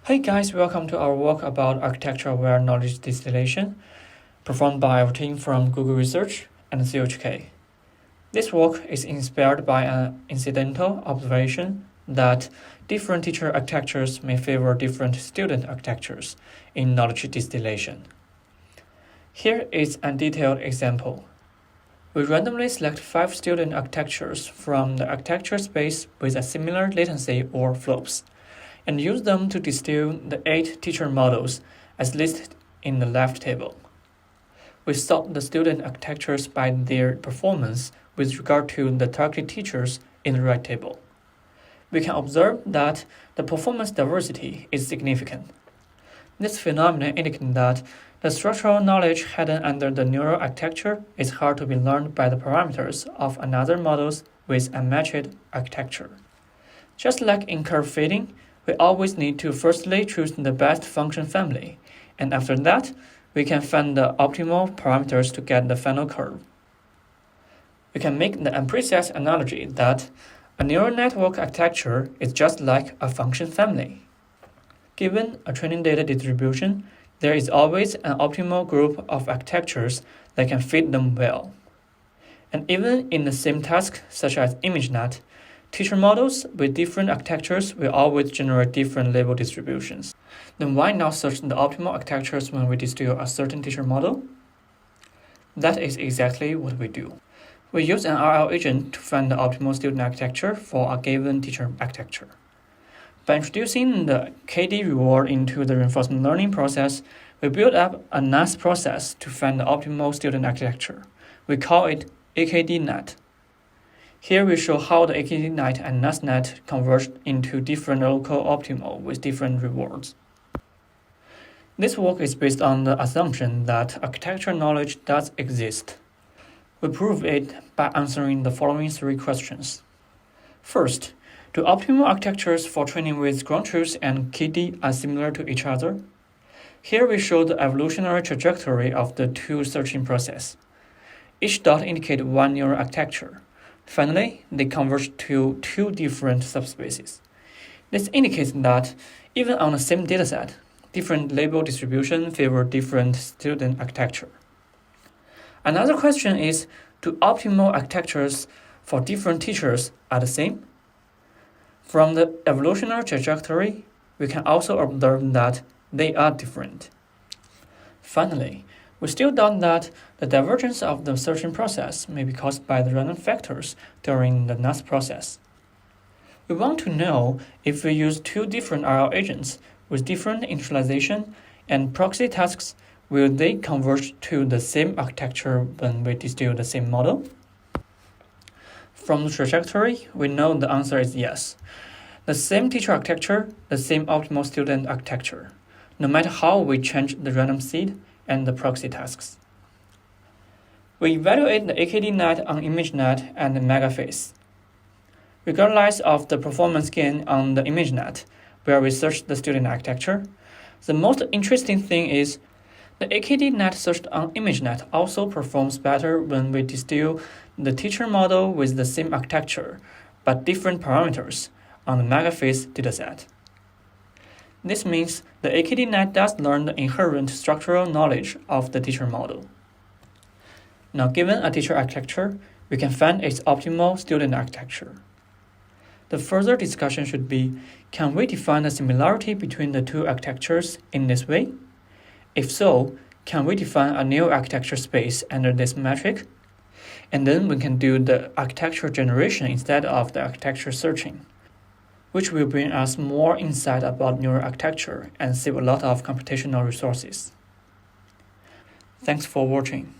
Hey guys, welcome to our work about architecture-aware knowledge distillation, performed by our team from Google Research and CHK. This work is inspired by an incidental observation that different teacher architectures may favor different student architectures in knowledge distillation. Here is a detailed example. We randomly select 5 student architectures from the architecture space with a similar latency or flops, and use them to distill the 8 teacher models as listed in the left table. We sort the student architectures by their performance with regard to the target teachers in the right table. We can observe that the performance diversity is significant. This phenomenon indicates that the structural knowledge hidden under the neural architecture is hard to be learned by the parameters of another models with a matched architecture. Just like in curve fitting, we always need to firstly choose the best function family, and after that, we can find the optimal parameters to get the final curve. We can make the imprecise analogy that a neural network architecture is just like a function family. Given a training data distribution, there is always an optimal group of architectures that can fit them well. And even in the same task, such as ImageNet, teacher models with different architectures will always generate different label distributions. Then why not search the optimal architectures when we distill a certain teacher model? That is exactly what we do. We use an RL agent to find the optimal student architecture for a given teacher architecture. By introducing the KD reward into the reinforcement learning process, we build up a NAS process to find the optimal student architecture. We call it AKDNet. Here we show how the AKDNet and NASNet converge into different local optimal with different rewards. This work is based on the assumption that architecture knowledge does exist. We prove it by answering the following 3 questions. First, do optimal architectures for training with ground truth and KD are similar to each other? Here we show the evolutionary trajectory of the 2 searching process. Each dot indicates one neural architecture. Finally, they converge to 2 different subspaces. This indicates that even on the same dataset, different label distribution favor different student architecture. Another question is, do optimal architectures for different teachers are the same? From the evolutionary trajectory, we can also observe that they are different. Finally, we still doubt that the divergence of the searching process may be caused by the random factors during the NAS process. We want to know if we use 2 different RL agents with different initialization and proxy tasks, will they converge to the same architecture when we distill the same model? From the trajectory, we know the answer is yes. The same teacher architecture, the same optimal student architecture, no matter how we change the random seed and the proxy tasks. We evaluate the AKDNet on ImageNet and the MegaFace. Regardless of the performance gain on the ImageNet, where we search the student architecture, the most interesting thing is the AKDNet searched on ImageNet also performs better when we distill the teacher model with the same architecture, but different parameters on the MegaFace dataset. This means the AKDNet does learn the inherent structural knowledge of the teacher model. Now, given a teacher architecture, we can find its optimal student architecture. The further discussion should be, can we define the similarity between the 2 architectures in this way? If so, can we define a new architecture space under this metric? And then we can do the architecture generation instead of the architecture searching, which will bring us more insight about neural architecture and save a lot of computational resources. Thanks for watching.